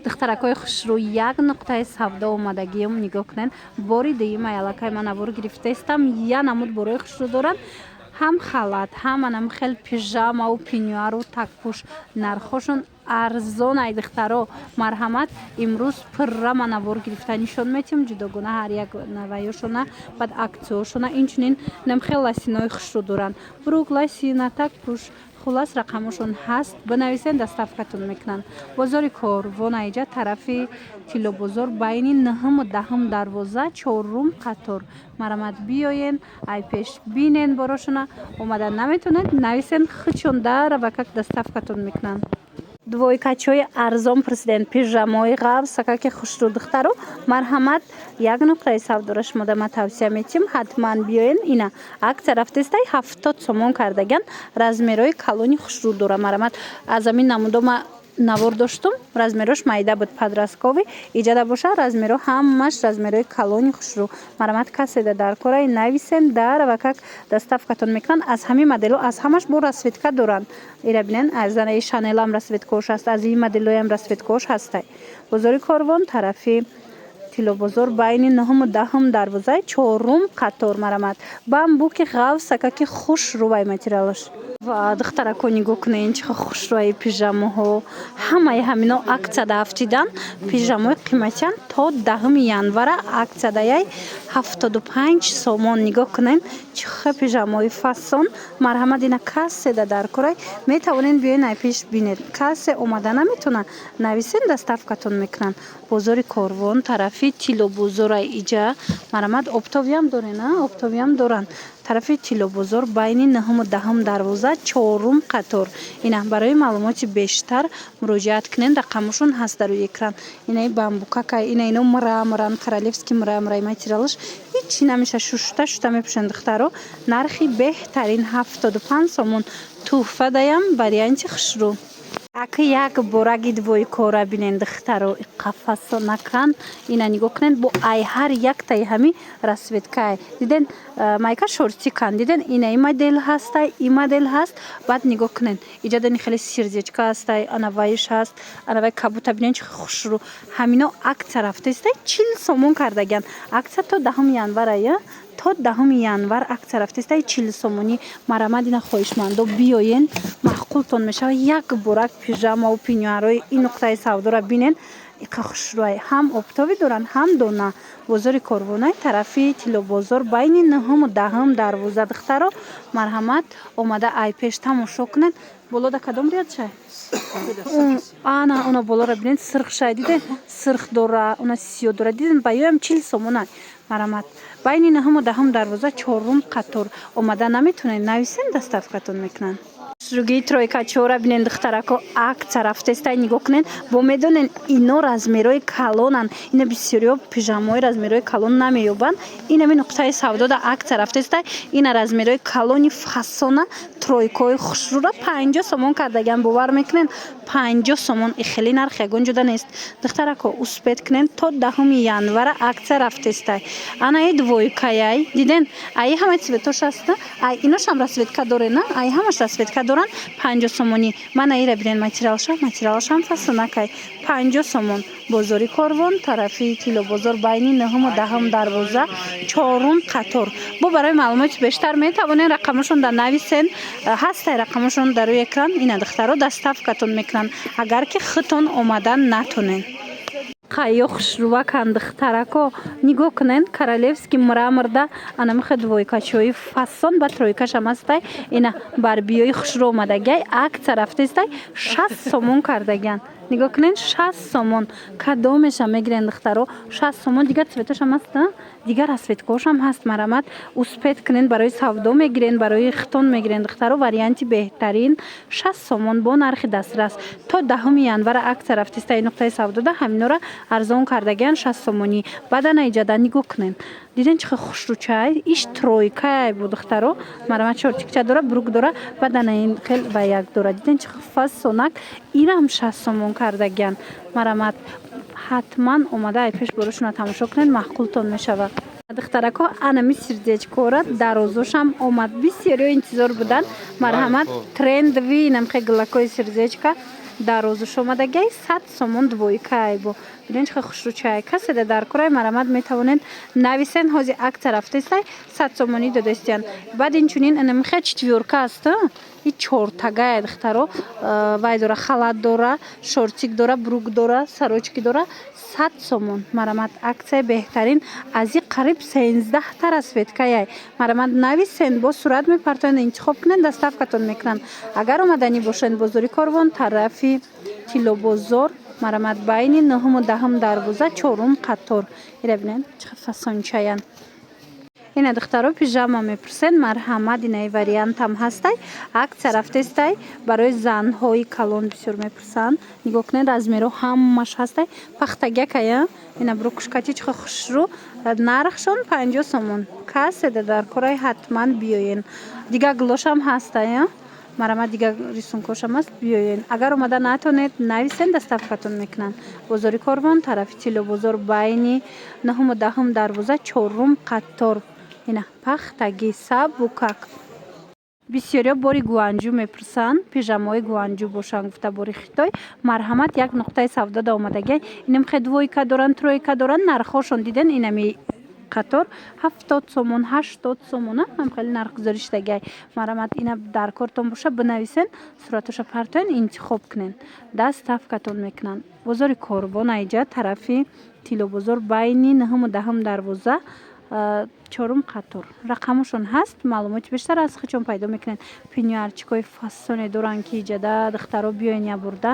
духтаракои хушрӯ, як нуқтаи савдо омадагиам нигоҳ кунед. Бори дуюм аллакай ман авор гирифтаистам. Я намуд борои хушрӯ дорад. ҳам халат, ҳам анам хел пижамаву пинюару такпӯш нархошон арзон. Ай духтаро марҳамат, имрӯз пурра ман авор гирифта нишон метиҳам ҷудогона ҳар як наваёшона, баъд аксиёшона инчунин нам хел ласинои хушрӯ доранд. Бурук ласина, такпӯш, хулас рақамошон ҳаст. Бинависен доставкатон мекунанд. Бозори Корвон айҷа тарафи Тиллобозор байни 9-ум 10-ум дарвоза 4-ум қатор. Марҳамат биёен, ай пеш бинен борошона. Омада наметонед нависен хичон дара ва как доставкатон мекунанд. Двойкачои арзон президент пижамои ғав сакаки хушрӯ духтаро марҳамат, як нуқтаи савдора шумо дама тавсия метиҳам. Ҳатман биёен. Ина акция рафтаистай 70 сомон кардаган размерои калони хушрӯ дора. Марҳамат, аз амин намудома навор доштум. Размерош майда буд, падрасткови иҷада боша. Размеро ҳамаш размерои калони хушрӯ. Марҳамат, каседа дар кораи нависен дар ва как доставкатон мекунанд. Аз ҳамин модело аз ҳамаш бо расветка доранд. Ира бинен, аз занаи Шанелам расветкош аст, аз ин моделоям расветкош ҳастай. Бозори Корвон тарафи Тиллобозор байни 9-ум 10-ум дарвозаи 4-ум қатор. Марҳамат, бамбуки ғав сакаки хушрӯвай материалош. Ва духтарако нигоҳ кунед чӣ хушрӯи пижамоҳо. Ҳамаи ҳамино аксияда афтидан. Пижамои қиматиян то 10-ум январа аксиядаи 75 сомон. Нигоҳ кунед чӣ пижамои фасон. Марҳамат, ина касседа дар корай метавонед биёед ай пеш бинед. Кассе омада наметона нависен доставкатон мекунанд. Бозори Корвон тарафи Тиллобозор иҷа. Марҳамат, оптовиям дорена, оптовиям доранд. Тарафи Тиллобозор байни 9-ум 10-ум дарвоза 4-ум қатор. Ина барои маълумоти бештар муроҷиат кунед. Рақамошон ҳаст дар рӯи экран. Инаи бамбукакай, ино мраморан, королевский мраморай материалаш ҳичи намеша, шушта мепӯшанд духтаро. Нархи беҳтарин 75 сомон. тӯҳфа даям варианти хушрӯ. Аки як бораги двойкора бинен духтаро қафасонакан. Ина нигоҳ кунед бо ай ҳар яктаи ҳами расветкаи диден майка шортикан диден. Ина и модел ҳастай, и модел ҳаст. Баъд нигоҳ кунед иҷадани хеле сердечка ҳастай, анаваиш ҳаст, анаваи кабута бинен чӣ хушрӯ. Ҳамино акция рафтаистай 40 сомон кардаган. Акция то 10 январая, то 10 январ акция рафтаистай 40 сомонӣ. Марҳамат, ина хоҳишмандо биёен, маъқултон мешавад. Як борак пижамаву пинюарои ин нуқтаи савдора бинен. Ика хушрӯай, ҳам оптовӣ доранд, ҳам дона. Бозори Корвонай тарафи Тиллобозор байни 9-ум 10-ум дарвоза духтаро марҳамат, омада ай пеш тамошо кунед. Болода кадом ряд шай? Ана она болора бинед, сирх шай диден, сирх дора, она сиё дора диден. Баёям 40 сомонай. Марҳамат, байни 9-ум 10-ум дарвоза 4-ум қатор. Омада наметонед нависен доставкатон мекунанд. Хушрӯгии тройкачора бинен духтарако акция рафтаистай нигоҳ кунед. Бо медонен ино размерои калонанд. Ина бисёриё пижамои размерои калон намеёбанд. Ин ами нуқтаи савдода акция рафтаистай. Ина размерои калони фасона тройкои хушрӯра 50 сомон кардаган. Бовар мекунед 50 сомон. И хеле нарх ягон ҷуда нест. Духтарако успед кунед то 10 январа акция рафтаистай. Ана и двойкаяй диден, ай ҳама цветош аст. Ай иношам расветка дорена, ай ҳамаш расветка доранд. 50 сомонӣ. Мана ира бинен материалшам фасонакай 50 сомон. Бозори Корвон тарафи Тиллобозор байни 9-ум 10-ум дарвоза 4-ум қатор. Бо барои маълумоти бештар метавонед рақамошон дар нависен ҳастай рақамошон дар рӯи экран. Ина духтаро доставкатон мекунанд агар ки хитон омадан натонед. Қайё хушрӯвакан духтарако нигоҳ кунед королевский мраморда анамиха двойкачои фасон ба тройкашам ҳастай. Ина бар биёи хушрӯ омадагай акция рафтаистай 60 сомон кардаган. Нигоҳ кунед 60 сомон. Кадомеша мегирен духтаро 60 сомон. Дигар цветошам ҳаст, дигар расветкошам ҳаст. Марҳамат, успед кунед барои савдо мегирен, барои хитон мегирен духтаро варианти беҳтарин 60 сомон бо нархи дастрас. То 10 январа акция рафтаистай нуқтаи савдода ҳаминора арзон кардаган 60 сомонӣ. Баъдана иҷада нигоҳ кунед. Диден чӣ хушрӯчай? Иш тройкай бу духтаро. Марҳамат, чортикча дора, бурук дора, баъдана ин хел ва як дора. Диден чӣ фасонак? Инам 60 сомон кардаган. Марҳамат, ҳатман омада ай пеш борошуна тамошо кунед, маъқултон мешавад. Духтарако анами сердечкора дарозошам омад. Бисёриё интизор буданд. Марҳамат, трендови намхе гулакои сердечка. дарозуш омадагиай 100 сомон двойка бо бинен чӣ хушрӯчае каседа дар кораи марамад метавонед нависен ҳози акция рафтестай 100 сомонӣ додестиян баъд инчунин михе четвёрка аст и чортагае духтаро вай дора халат дора шортик дора брук дора сорочки дора 100 сомон марамад акция беҳтарин аз и қариб 13 та расветкаяй марамад нависен бо сурат мепартоянд интихоб кунед доставкатон мекунанд агар омаданӣ бошед бозори Корвон тарафи Тилобозор марамад байни 9-10 дарвоза 4 қатор ира бинед чӣ фасончаянд ина духтаро пижама мепурсед марҳамат инаи вариантам ҳастай акция рафтестай барои занҳои калон бисёр мепурсанд нигоҳ кунед размеро ҳамаш ҳастай пахтагякая ина брукушкати чихо хушрӯ нархшон 50 сомон каседа дар кораи ҳатман биёен дига глошам ҳастай марамад дига рисункошам аст биёен агар омада натонед нависен доставкатон мекунанд бозори Корвон тарафи Тилобозор байни 9-10 дарвоза 4 қатор ина пахтаги сабукак бисёриё бори гуанҷӯ мепурсанд пижамаҳои гуанҷӯ бошанд гуфта бори хитой марҳамат як нуқтаи савдода омадагиай ина михе двойка доранд тройка доранд нархҳошон диден инами қатор 70 сомон 80 сомон ҳам хеле нархгузорӣ шудагиай марҳамат ина дар кортон боша бинависен суратоша партоен интихоб кунен доставкатон мекунанд бозори Корвон айҷа тарафи Тилобозор байни 9-10 дарвоза 4 қатор рақамошон ҳаст маълумоти бештар аз хичон пайдо мекунед пинюарчикои фасоне доранд ки иҷада духтаро биёен я бурда